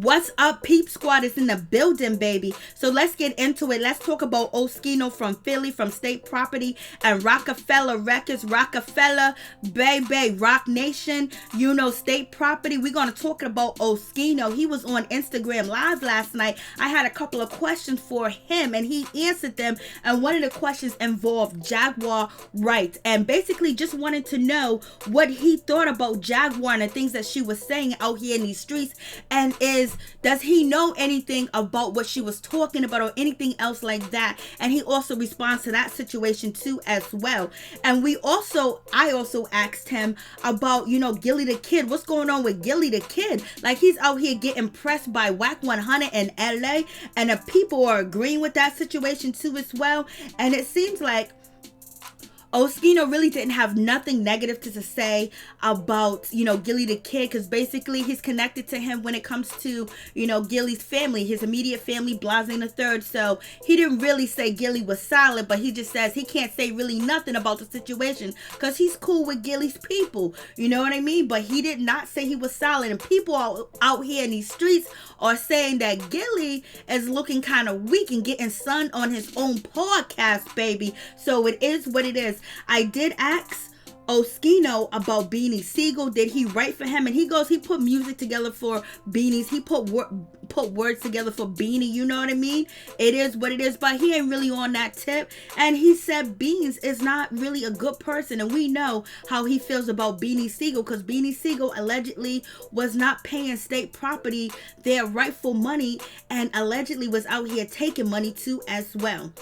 What's up, Peep Squad is in the building, baby. So let's get into it. Let's talk about Oschino from Philly, from State Property and Rockefeller Records. Rockefeller, baby, Rock Nation, you know, State Property. We're going to talk about Oschino. He was on Instagram Live last night. I had a couple of questions for him, and he answered them. And one of the questions involved Jaguar Wright. And basically just wanted to know what he thought about Jaguar and the things that she was saying out here in these streets. And does he know anything about what she was talking about or anything else like that? And he also responds to that situation too as well. And I also asked him about, you know, Gillie the Kid. What's going on with Gillie the Kid? Like, he's out here getting pressed by Wack 100 in LA, and the people are agreeing with that situation too as well. And it seems like Oschino really didn't have nothing negative to say about, you know, Gillie the Kid, because basically he's connected to him when it comes to, you know, Gillie's family, his immediate family, Blase the Third. So he didn't really say Gillie was solid, but he just says he can't say really nothing about the situation because he's cool with Gillie's people. You know what I mean? But he did not say he was solid. And people out here in these streets are saying that Gillie is looking kind of weak and getting sun on his own podcast, baby. So it is what it is. I did ask Oschino about Beanie Sigel. Did he write for him? And he goes, he put music together for Beanies. He put words together for Beanie. You know what I mean? It is what it is. But he ain't really on that tip. And he said Beans is not really a good person. And we know how he feels about Beanie Sigel, because Beanie Sigel allegedly was not paying State Property their rightful money and allegedly was out here taking money too as well.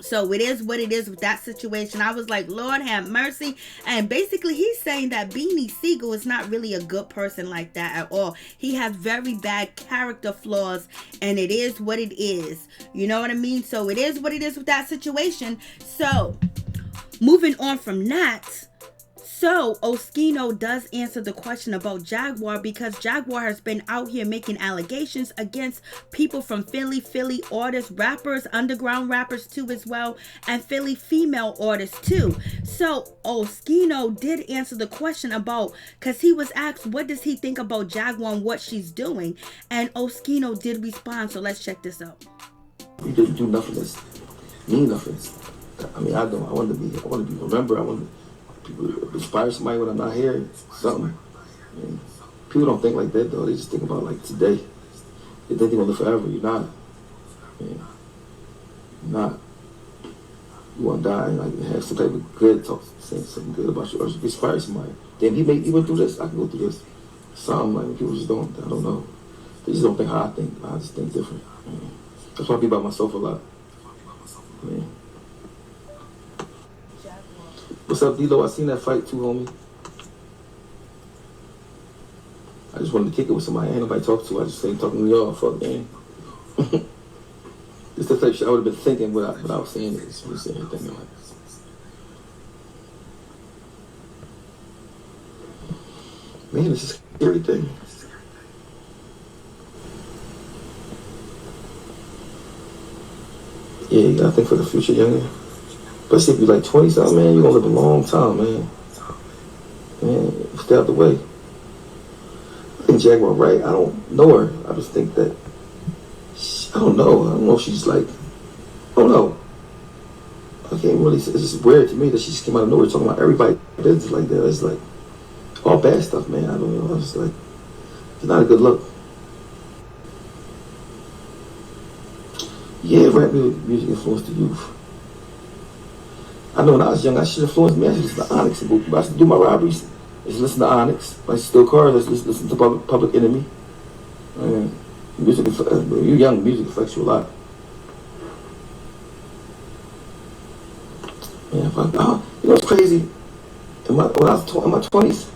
So it is what it is with that situation. I was like, Lord have mercy. And basically he's saying that Beanie Sigel is not really a good person like that at all. He has very bad character flaws, and it is what it is. You know what I mean? So it is what it is with that situation. So moving on from that, so Oschino does answer the question about Jaguar, because Jaguar has been out here making allegations against people from Philly artists, rappers, underground rappers too as well, and Philly female artists too. So Oschino did answer the question about, because he was asked what does he think about Jaguar and what she's doing, and Oschino did respond. So let's check this out. You didn't do nothing that's mean nothing. I mean, I want to be remembered. I want to inspire somebody when I'm not here, something. I mean, people don't think like that though. They just think about like today. They think they're gonna live forever. You're not. I mean, you're not. You want to die and like have some type of good talk, saying something good about you, or inspire somebody. Then he went through this. I can go through this. Some like people just don't. I don't know. They just don't think how I think. I just think different. I mean, that's why I be by myself a lot. I mean, what's up, D-Lo? I seen that fight too, homie. I just wanted to kick it with somebody I ain't nobody talk to. I just ain't talking to y'all. Fuck, man. It's the type of shit I would have been thinking without saying it. Just saying anything like man, it's a scary thing. Yeah, you gotta think for the future, youngin. Especially if you're like 20-something, man, you're gonna live a long time, man. Man, stay out the way. I think Jaguar Wright, I don't know her. I just think that, I don't know. I don't know if she's like, I don't know. I can't really, it's just weird to me that she just came out of nowhere talking about everybody business like that. It's like, all bad stuff, man. I don't know. It's like, it's not a good look. Yeah, rap music influenced the youth. I know when I was young, I should influence me. I should listen to Onyx. I used to do my robberies. I used to listen to Onyx. I used to steal cars. I used to listen to Public Enemy. Music, when you're young, music affects you a lot. Man, you know what's crazy? When I was in my 20s,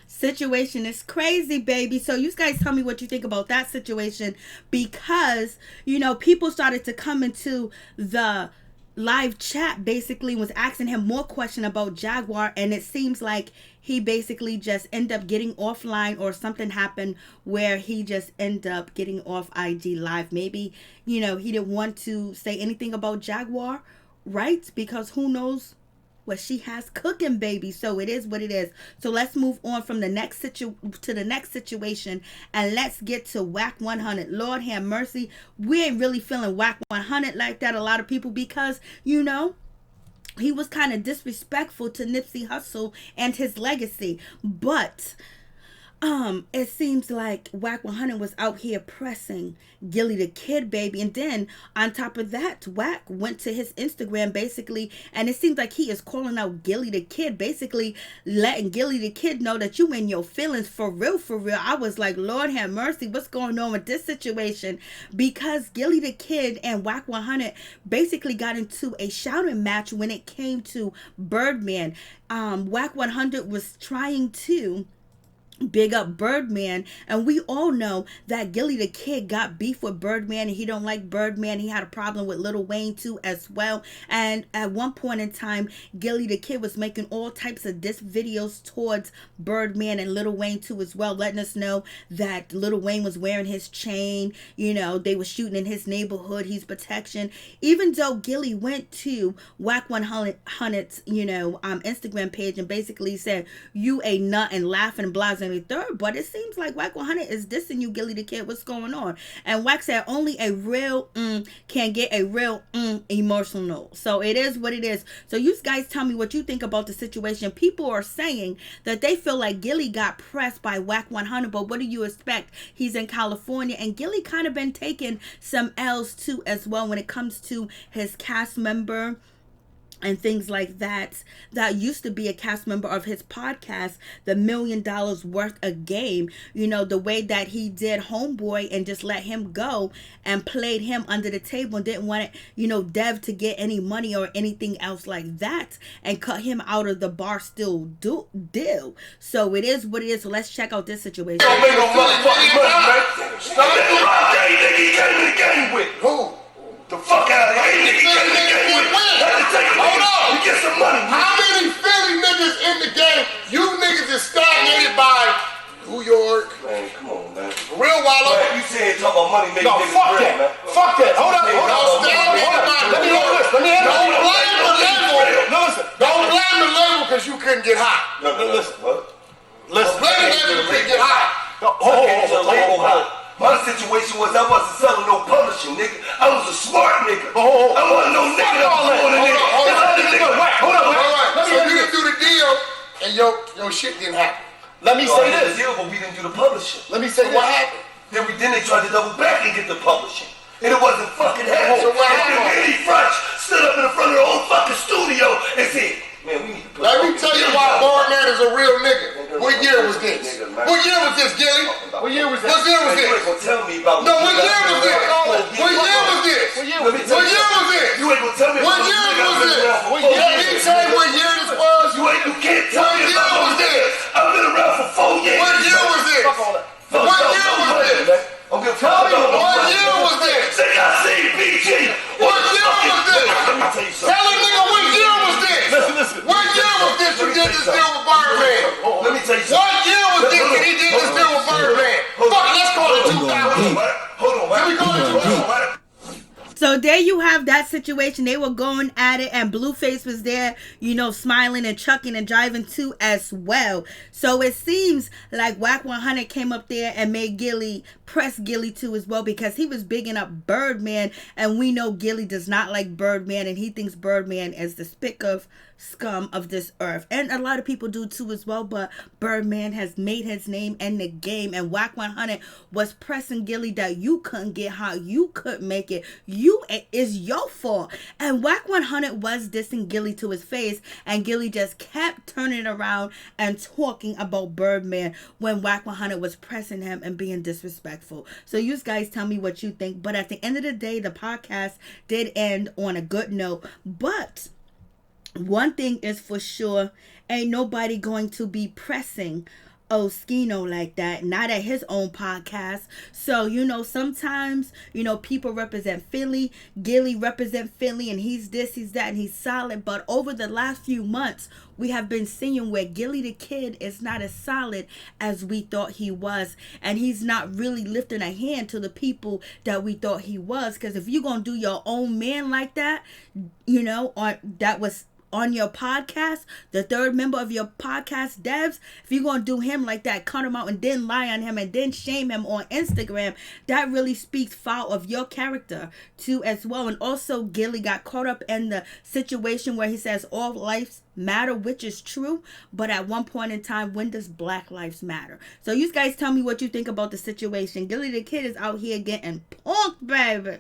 Situation is crazy, baby. So you guys tell me what you think about that situation, because, you know, people started to come into the live chat basically was asking him more question about Jaguar, and it seems like he basically just ended up getting offline, or something happened where he just ended up getting off IG live. Maybe, he didn't want to say anything about Jaguar Wright, because who knows what she has cooking, baby. So it is what it is. So let's move on from the next to the next situation, and let's get to Wack 100. Lord have mercy, we ain't really feeling Wack 100 like that, a lot of people, because he was kind of disrespectful to Nipsey Hussle and his legacy. But it seems like Wack 100 was out here pressing Gillie the Kid, baby. And then on top of that, Wack went to his Instagram basically, and it seems like he is calling out Gillie the Kid, basically letting Gillie the Kid know that you in your feelings for real, for real. I was like, Lord have mercy, what's going on with this situation? Because Gillie the Kid and Wack 100 basically got into a shouting match when it came to Birdman. Wack 100 was trying to big up Birdman, and we all know that Gillie the Kid got beef with Birdman, and he don't like Birdman. He had a problem with Lil Wayne too as well. And at one point in time, Gillie the Kid was making all types of diss videos towards Birdman and Lil Wayne too as well, letting us know that Lil Wayne was wearing his chain, they were shooting in his neighborhood, he's protection. Even though Gillie went to Wack 100's Instagram page and basically said, you a nut, and laughing and blah third, but it seems like Wack 100 is dissing you, Gillie the Kid. What's going on? And Wack said only a real can get a real emotional. So it is what it is. So you guys tell me what you think about the situation. People are saying that they feel like Gillie got pressed by Wack 100, but what do you expect? He's in California, and Gillie kind of been taking some L's too as well when it comes to his cast member and things like that used to be a cast member of his podcast, the $1 Million Worth a Game. The way that he did Homeboy and just let him go and played him under the table and didn't want it, Dev to get any money or anything else like that, and cut him out of the Barstool deal. So it is what it is. So let's check out this situation. Don't make no motherfucking money, man. Stop it. He came in the game with. Who? The fuck out of here. He came in the game with. Hold on. You get some money. How many Philly niggas in the game? You niggas is stagnated by New York. Man, come on, man. Real wallow. Man, you saying talk about money making niggas fuck bread, that. Man. Fuck that. Hold up. Let me hear this. Don't blame the label. No, listen. Don't blame the label because you couldn't get hot. No, listen. What? Listen. Blame the label you couldn't get hot. Hold. My situation was I wasn't selling no publishing, nigga. I was a smart nigga. I wasn't no nigga that was going to nigga. Hold on. So you didn't do the deal, and your shit didn't happen. Let me say this. The deal, but we didn't do the publishing. Let me say what happened. Then they tried to double back and get the publishing, and it wasn't fucking happening. So what happened? Really Fresh stood up in the front of the whole fucking studio and said, "Man, we need to put." Let me tell you why Birdman is a real nigga. What year was this? What year was this, Gillie? What year was this? What year was this? You ain't gonna tell me about. No, what year was this? What year was this? What year was this? You ain't gonna tell me. What year was this? Let me tell you what year this was. You can't tell me about what this. I've been around for 4 years. What year was this? What year was this? I'm gonna tell me what year was this? Say I see BG. What year was this? Let me tell you something. Tell a nigga what year was this? Listen. What year was this you did this deal with Birdman? Let me tell you something. What year was this when he did this deal with Birdman? Fuck it, let's call it 2000. Hold on. Let me call it 2000. So there you have that situation. They were going at it, and Blueface was there, smiling and chucking and driving too as well. So it seems like Wack 100 came up there and made Gillie press Gillie too as well, because he was bigging up Birdman, and we know Gillie does not like Birdman, and he thinks Birdman is the scum of this earth, and a lot of people do too as well. But Birdman has made his name in the game, and Wack 100 was pressing Gillie that you couldn't get hot, you couldn't make it, it's your fault. And Wack 100 was dissing Gillie to his face, and Gillie just kept turning around and talking about Birdman when Wack 100 was pressing him and being disrespectful. So you guys tell me what you think. But at the end of the day, the podcast did end on a good note. But one thing is for sure, ain't nobody going to be pressing Oschino like that, not at his own podcast. So, sometimes, people represent Philly, Gillie represent Philly, and he's this, he's that, and he's solid. But over the last few months, we have been seeing where Gillie the Kid is not as solid as we thought he was. And he's not really lifting a hand to the people that we thought he was. Because if you're going to do your own man like that, that was on your podcast, the third member of your podcast, Devs, if you're going to do him like that, cut him out and then lie on him and then shame him on Instagram, that really speaks foul of your character too as well. And also, Gillie got caught up in the situation where he says all lives matter, which is true, but at one point in time, when does Black lives matter? So you guys tell me what you think about the situation. Gillie the Kid is out here getting punked, baby.